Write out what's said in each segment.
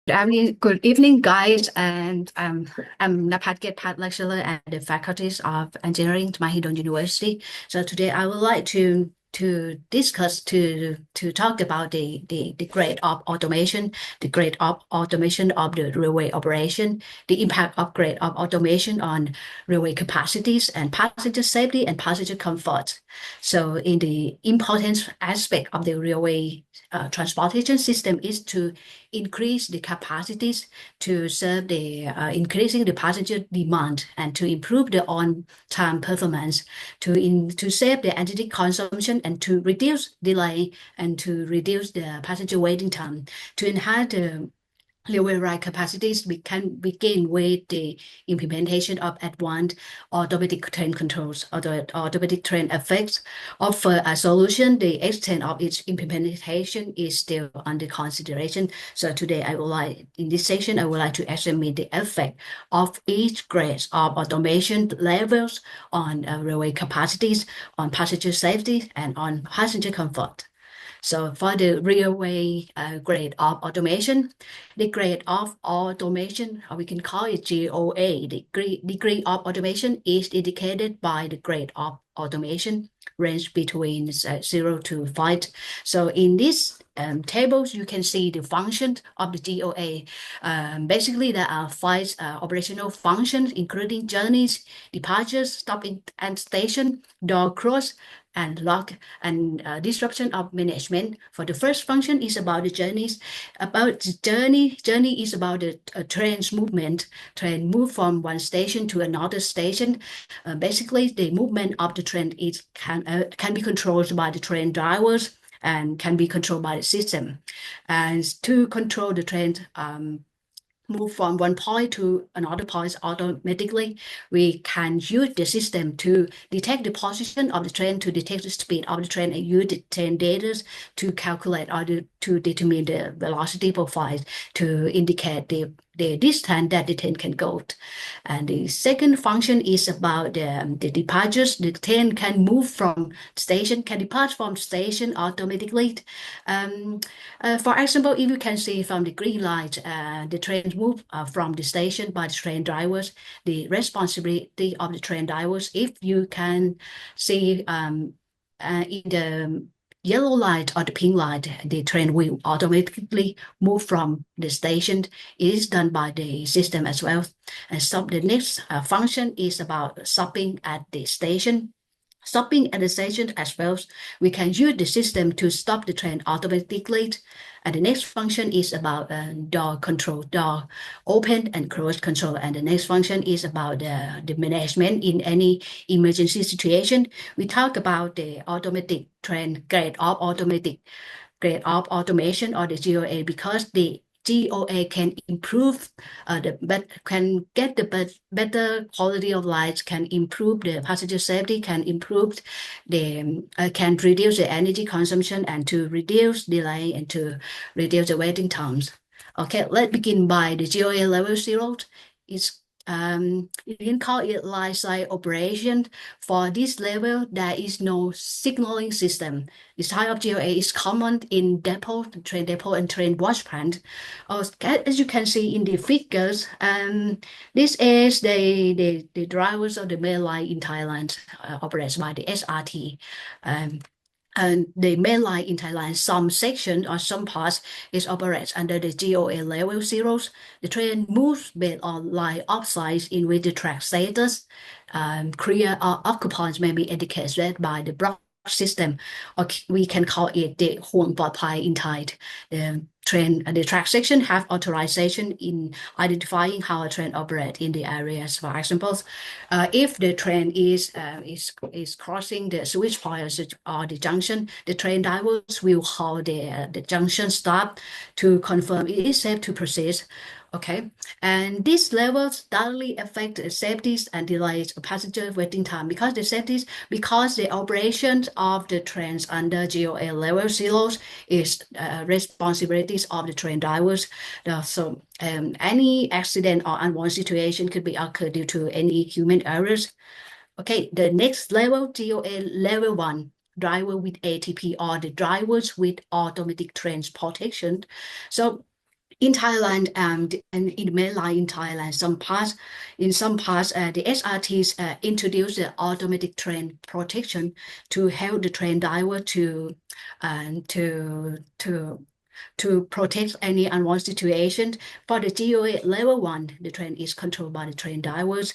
Good evening, guys. And I'm Naphat Ketphat, lecturer at the Faculty of Engineering at Mahidol University. So today I would like to discuss to talk about the grade of automation, the grade of automation of the railway operation, the impact of grade of automation on railway capacities and passenger safety and passenger comfort. So in the important aspect of the railway transportation system is to increase the capacities to serve the increasing the passenger demand and to improve the on-time performance, to save the energy consumption and to reduce delay and to reduce the passenger waiting time, to enhance the railway ride capacities. We can begin with the implementation of advanced automatic train controls or the automatic train effects. Offer a solution. The extent of its implementation is still under consideration. So today in this section, I would like to examine the effect of each grade of automation levels on railway capacities, on passenger safety, and on passenger comfort. So for the railway grade of automation, the grade of automation, or we can call it GOA, the degree of automation is indicated by the grade of automation range between 0 to 5. So in this tables, you can see the function of the GOA. Basically, there are 5 operational functions, including journeys, departures, stopping and station, door cross, and lock and disruption of management. For the first function is about the journeys. About the journey is about the train's movement. Train move from one station to another station. Basically, the movement of the train can be controlled by the train drivers and can be controlled by the system. And to control the train, move from one point to another point automatically, we can use the system to detect the position of the train, to detect the speed of the train, and use the train data to calculate or to determine the velocity profile to indicate the distance that the train can go. And the second function is about the departures. The train can move from station, can depart from station automatically. For example, if you can see from the green light, the train move from the station by the train drivers. The responsibility of the train drivers, if you can see in the yellow light or the pink light, the train will automatically move from the station. It is done by the system as well. And so the next function is about stopping at the station. Stopping at the station as well, we can use the system to stop the train automatically. And the next function is about door control, door open and close control. And the next function is about the management in any emergency situation. We talk about the automatic train grade of automation or the GOA, because the GOA can improve can get the better quality of life, can improve the passenger safety, can improve can reduce the energy consumption and to reduce delay and to reduce the waiting times. Okay, let's begin by the GOA level 0. It's you can call it life cycle operation. For this level, there is no signaling system. This type of GOA is common in depot, train depot, and train wash plant. As you can see in the figures, this is the drivers of the main line in Thailand, operated by the SRT. And the main line in Thailand, some section or some parts is operated under the GOA level 0. The train moves based on line of sight in which the track status, clear or occupied may be indicated by the block system, or we can call it the Huang Bot Pai in Thai. The track section have authorization in identifying how a train operates in the areas. For example, if the train is crossing the switch point or the junction, the train drivers will hold the junction stop to confirm it is safe to proceed. Okay, and these levels directly affect the safety and delays of passenger waiting time, because the operations of the trains under GOA level 0 is responsibilities of the train drivers. So any accident or unwanted situation could be occurred due to any human errors. Okay, the next level, GOA level 1. Driver with ATP or the drivers with automatic transportation. So in Thailand and in mainland in Thailand, in some parts, the SRTs introduced the automatic train protection to help the train driver uh, to to to protect any unwanted situation. For the GOA level 1, the train is controlled by the train drivers,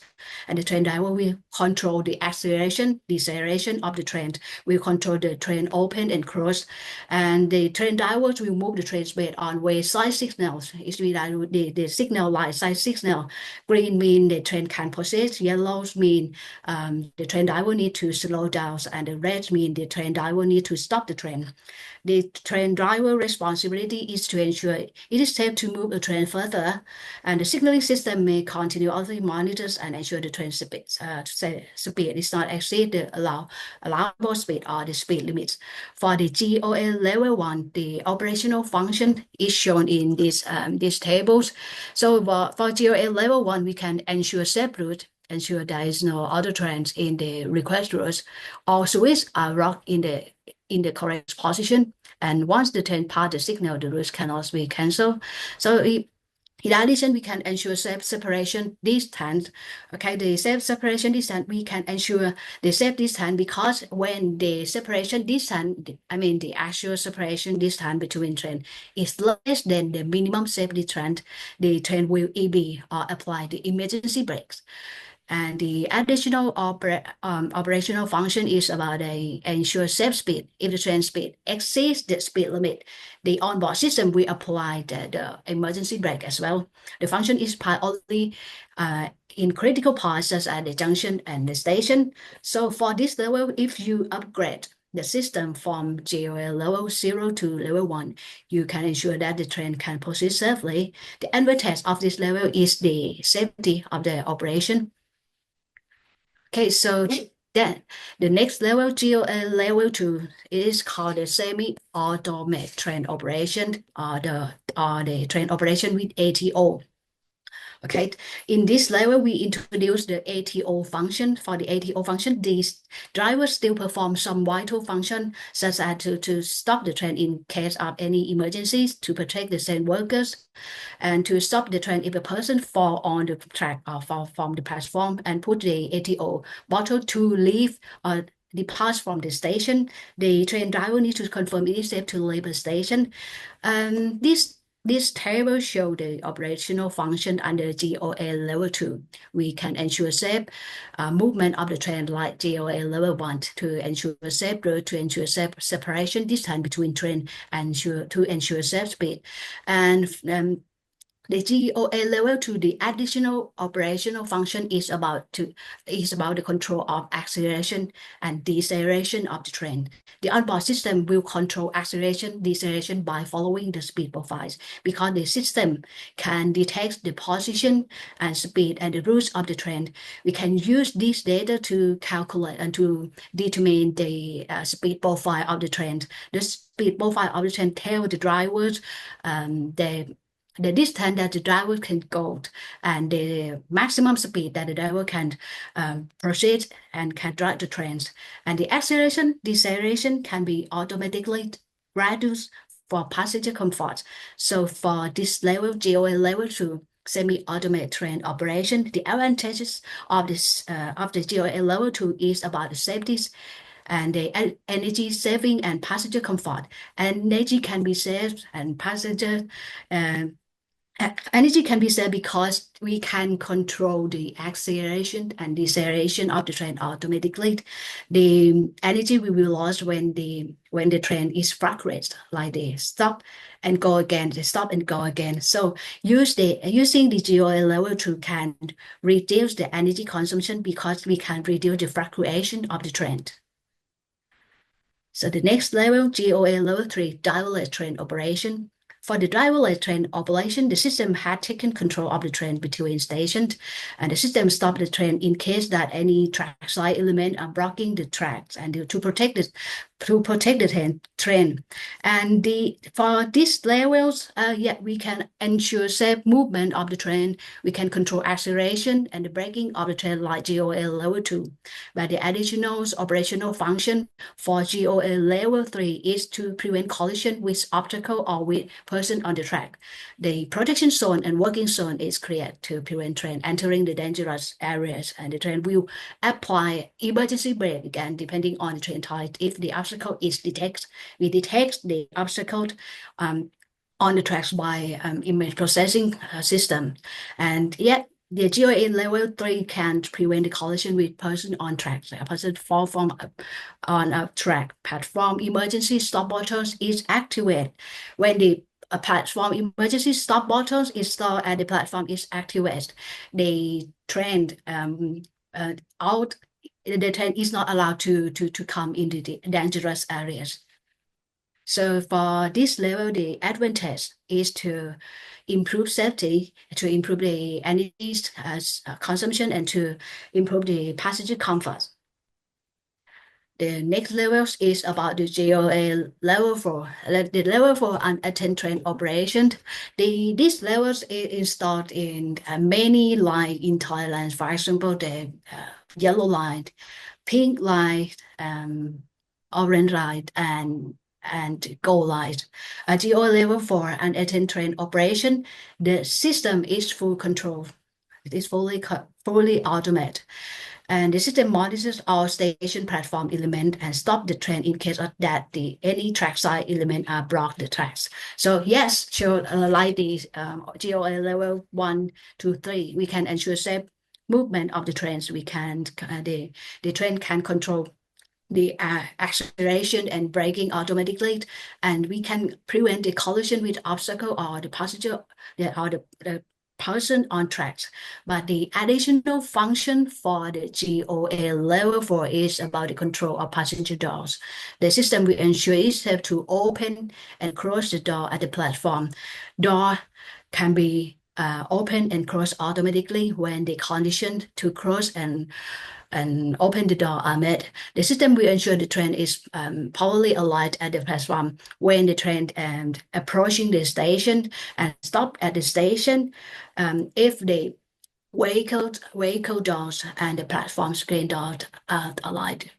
and the train driver will control the acceleration, deceleration of the train, will control the train open and close, and the train drivers will move the trains based on wayside signals. It means that the signal like side signal. Green mean the train can proceed, yellows mean the train driver need to slow down, and the red mean the train driver need to stop the train. The train driver responsibility is to ensure it is safe to move the train further, and the signaling system may continuously monitors and ensure the train speed is not exceed the allowable speed or the speed limits. For the GOL level 1, the operational function is shown in these tables. So for GOL level 1, we can ensure safe route, ensure there is no other trains in the request routes. All switches are locked in the correct position, and once the train pass the signal, the routes cannot be cancelled. So in addition, we can ensure safe separation distance. Okay, the safe separation distance, we can ensure the safe distance because when the separation distance, I mean the actual separation distance between train is less than the minimum safety distance, the train will EB or apply the emergency brakes. And the additional operational function is about ensure safe speed. If the train speed exceeds the speed limit, the onboard system will apply the emergency brake as well. The function is part only in critical parts such as the junction and the station. So for this level, if you upgrade the system from GOL level 0 to level 1, you can ensure that the train can proceed safely. The advantage of this level is the safety of the operation. Okay, so then the next level, GOL level 2, is called the semi-automated train operation, or the train operation with ATO. Okay, in this level, we introduce the ATO function. For the ATO function, these drivers still perform some vital function, such as to stop the train in case of any emergencies, to protect the train workers, and to stop the train if a person fall on the track or fall from the platform, and put the ATO bottle to leave or depart from the station. The train driver needs to confirm it is safe to leave the station. This table shows the operational function under GOL level 2. We can ensure safe movement of the train like GOL level 1 to ensure safe route, to ensure safe separation distance between train, and to ensure safe speed. And the GOL level 2, the additional operational function is about the control of acceleration and deceleration of the train. The onboard system will control acceleration, deceleration by following the speed profiles, because the system can detect the position and speed and the routes of the train. We can use this data to calculate and to determine the speed profile of the train. The speed profile of the train tells the drivers the distance that the driver can go and the maximum speed that the driver can proceed and can drive the trains. And the acceleration, deceleration can be automatically reduced for passenger comfort. So for this level, GOL level 2, semi-automated train operation, the advantages of the GOL level 2 is about the safety and the energy saving and passenger comfort. Energy can be saved and energy can be saved because we can control the acceleration and deceleration of the train automatically. The energy will be lost when the train is fluctuates, like the stop and go again, the stop and go again. So using the GOL level 2 can reduce the energy consumption because we can reduce the fluctuation of the train. So the next level, GOL level 3, driverless train operation. For the driverless train operation, the system had taken control of the train between stations, and the system stopped the train in case that any trackside element are blocking the tracks, and to protect the train. And for these levels, we can ensure safe movement of the train. We can control acceleration and the braking of the train like GOL level 2. But the additional operational function for GOL level 3 is to prevent collision with obstacle or with person on the track. The protection zone and working zone is created to prevent train entering the dangerous areas, and the train will apply emergency brake again depending on the train type. If the obstacle is detected, we detect the obstacle on the tracks by image processing system, and yet the GOA level 3 can prevent the collision with person on track. A person fall from on a track platform. Emergency stop buttons is activated when the platform emergency stop buttons installed at the platform is activated. The train out. The train is not allowed to come into the dangerous areas. So for this level, the advantage is to improve safety, to improve the energy consumption, and to improve the passenger comfort. The next level is about the GOA level 4. The level 4 unattended train operation. These levels is installed in many lines in Thailand. For example, the yellow line, pink line, orange line, and gold light. At GO level 4 and attend train operation, the system is full control. It is fully automated. And the system monitors all station platform element and stop the train in case of that any trackside element are block the tracks. So yes, like the GOA level 1, 2, 3, we can ensure safe movement of the trains. We can the train can control the acceleration and braking automatically, and we can prevent the collision with obstacle or the passenger or the person on tracks. But the additional function for the GOA level 4 is about the control of passenger doors. The system will ensure it's safe to open and close the door at the platform. Door can be open and close automatically when the condition to close and open the door are met. The system will ensure the train is properly aligned at the platform when the train approaching the station and stop at the station. If the vehicle doors and the platform screen door are aligned,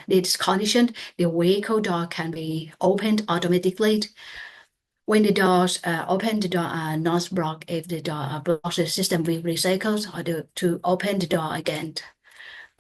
this condition, the vehicle door can be opened automatically. When the doors open, the door are not blocked. If the door are blocked, the system will recycle or to open the door again.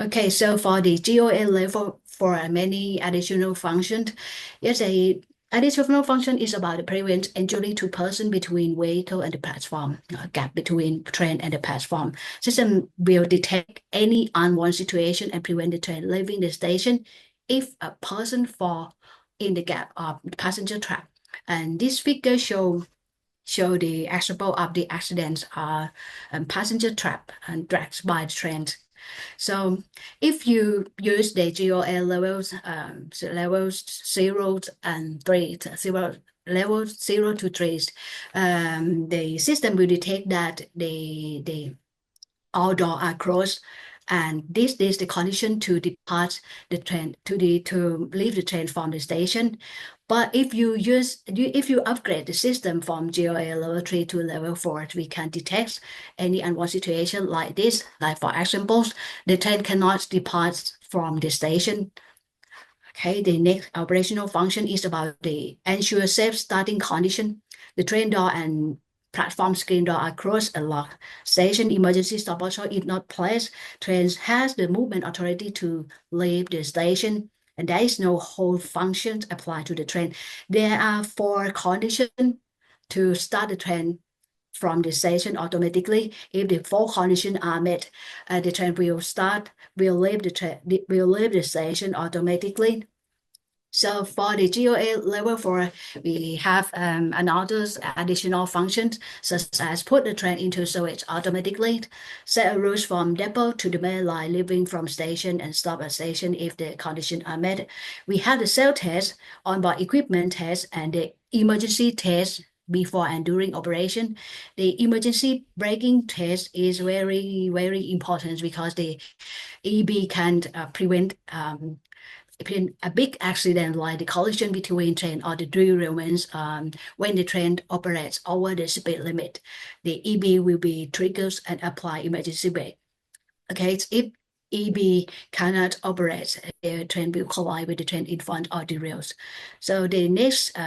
Okay, so for the GOA level, for many additional functions, yes, a additional function is about to prevent injury to person between vehicle and the platform, gap between train and the platform. System will detect any unwanted situation and prevent the train leaving the station if a person fall in the gap of the passenger track. And this figure show the example of the accidents are passenger trap and dragged by the train. So if you use the GOA levels, levels 0 and 3, level 0 to 3, the system will detect that the all doors are closed, and this is the condition to depart the train to leave the train from the station. But if you upgrade the system from GOA level 3 to level 4, we can detect any unwanted situation like this. Like for example, the train cannot depart from the station. Okay, the next operational function is about the ensure safe starting condition. The train door and platform screen door are closed and locked. Station emergency stop button is not placed. Train has the movement authority to leave the station, and there is no hold function applied to the train. There are 4 conditions to start the train from the station automatically. If the 4 conditions are met, the train will leave the station automatically. So for the GOA level 4, we have another additional functions such as put the train into service automatically, set a route from depot to the main line, leaving from station and stop at station if the conditions are met. We have the cell test, onboard equipment test, and the emergency test before and during operation. The emergency braking test is very, very important because the EB can prevent a big accident like the collision between train or the derailments when the train operates over the speed limit. The EB will be triggered and apply emergency brake. Okay, if EB cannot operate, the train will collide with the train in front or derails. So the next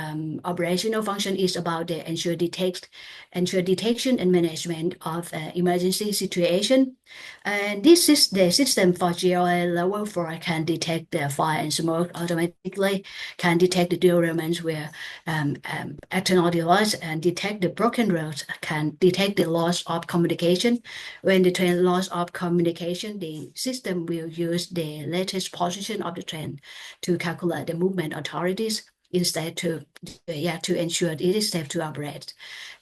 operational function is about the ensure detection and management of emergency situation. And this is the system for GLA level 4 can detect the fire and smoke automatically, can detect the derailments where external delays and detect the broken roads, can detect the loss of communication. When the train loss of communication, the system will use the latest position of the train to calculate the movement authorities instead to ensure it is safe to operate.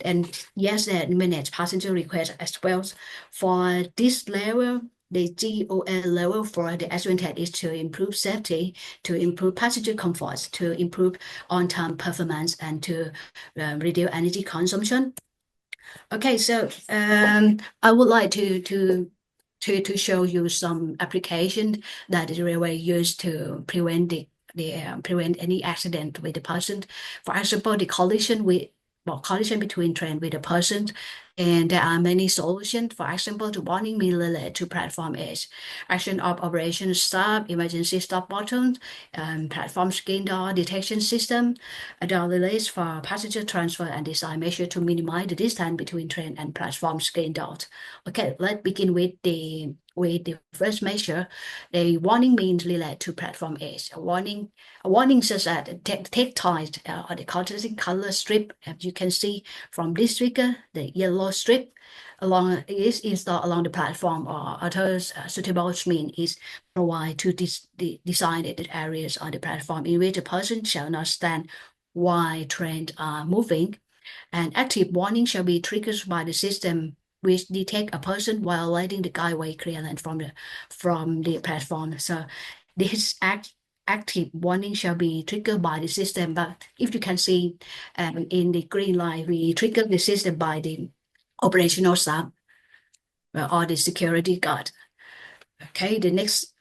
And yes, that manage passenger requests as well. For this level, the GOL level for the advantage is to improve safety, to improve passenger comfort, to improve on-time performance, and to reduce energy consumption. Okay, so I would like to show you some application that the railway used to prevent prevent any accident with the person. For example, the collision between train with a person, and there are many solutions. For example, the warning being related to platform edge, action of operation stop, emergency stop button, platform screen door detection system, door relays for passenger transfer, and design measure to minimize the distance between train and platform screen doors. Okay, let's begin with the first measure. The warning means related to platform edge. A warning says that take tight or the contrasting color strip, as you can see from this figure, the yellow strip is installed along the platform or other suitable means is provided to designated areas on the platform in which the person shall not stand while trains are moving. An active warning shall be triggered by the system which detect a person violating the guideway clearance from the platform. So this active warning shall be triggered by the system. But if you can see in the green line, we trigger the system by the operational staff or the security guard. Okay, the next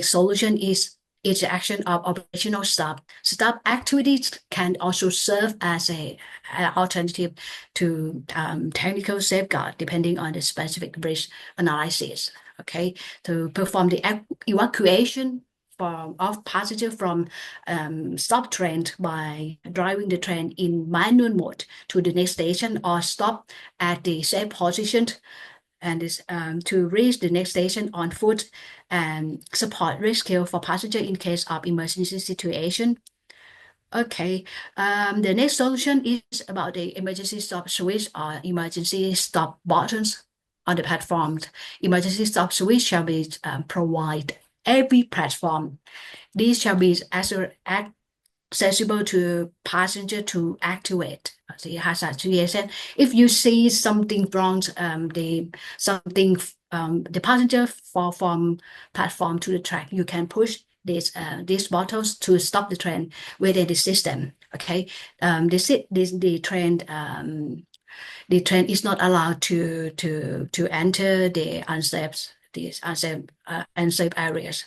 solution is the action of operational stop. Stop activities can also serve as an alternative to technical safeguard, depending on the specific risk analysis. Okay, to perform the evacuation of passenger from stop train by driving the train in manual mode to the next station or stop at the safe position, and is to reach the next station on foot and support rescue for passenger in case of emergency situation. Okay, the next solution is about the emergency stop switch or emergency stop buttons on the platform. Emergency stop switch shall be provided every platform. These shall be accessible to passenger to activate. So it has actually, if you see something wrong, the passenger fall from platform to the track, you can push these buttons to stop the train within the system. Okay, the train is not allowed to enter the unsafe areas.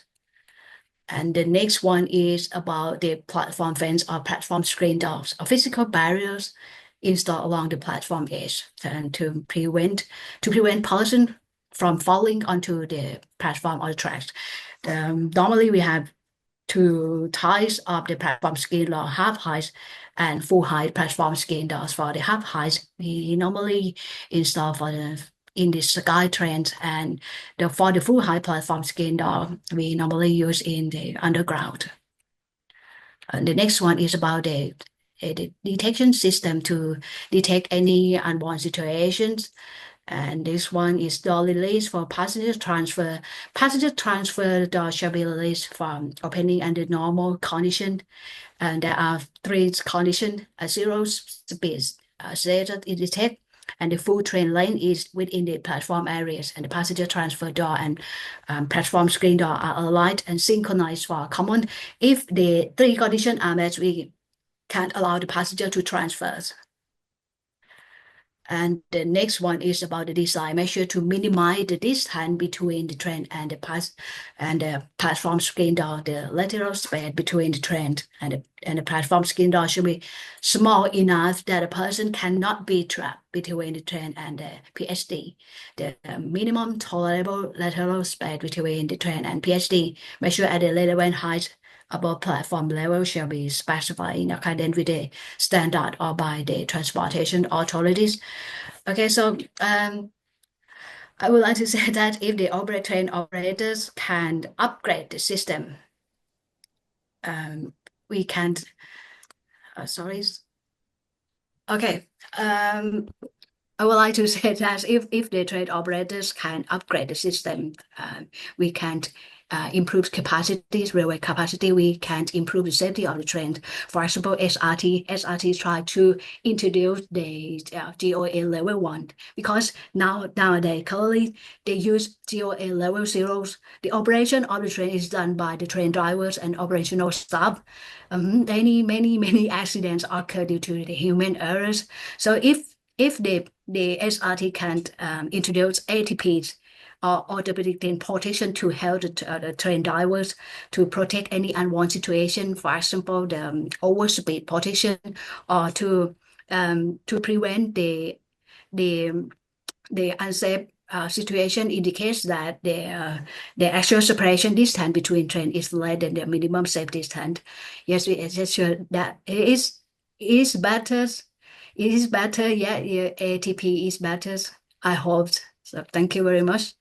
And the next one is about the platform fence or platform screen doors or physical barriers installed along the platform edge and to prevent person from falling onto the platform or the tracks. Normally we have two types of the platform screen door, half height and full height platform screen doors. For the half height, we normally install in the sky trains, and for the full height platform screen door, we normally use in the underground. The next one is about the detection system to detect any unwanted situations. And this one is door release for passenger transfer. Passenger transfer door shall be released from opening under normal condition. And there are three conditions: zero speed, stated it detect, and the full train lane is within the platform areas, and the passenger transfer door and platform screen door are aligned and synchronized for common. If the three conditions are met, we can't allow the passenger to transfer. And the next one is about the design measure to minimize the distance between the train and the platform screen door. The lateral space between the train and the platform screen door should be small enough that a person cannot be trapped between the train and the PSD. The minimum tolerable lateral space between the train and PSD measured at the relevant height above platform level shall be specified in accordance with the standard or by the transportation authorities. Okay, so I would like to say that if the train operators can upgrade the system, we can, sorry. Okay, I would like to say that if the train operators can upgrade the system, we can improve capacities, railway capacity. We can improve the safety of the train. For example, SRT try to introduce the GOA level 1 because nowadays currently they use GOA level 0s. The operation of the train is done by the train drivers and operational staff. Many accidents occur due to the human errors. So if the SRT can introduce ATPs or automatic protection to help the train drivers to protect any unwanted situation, for example, the overspeed protection, or to prevent the the unsafe situation indicates that the actual separation distance between train is less than the minimum safe distance. Yes, we ensure that it is better. It is better. Yeah, ATP is better. I hope. So thank you very much.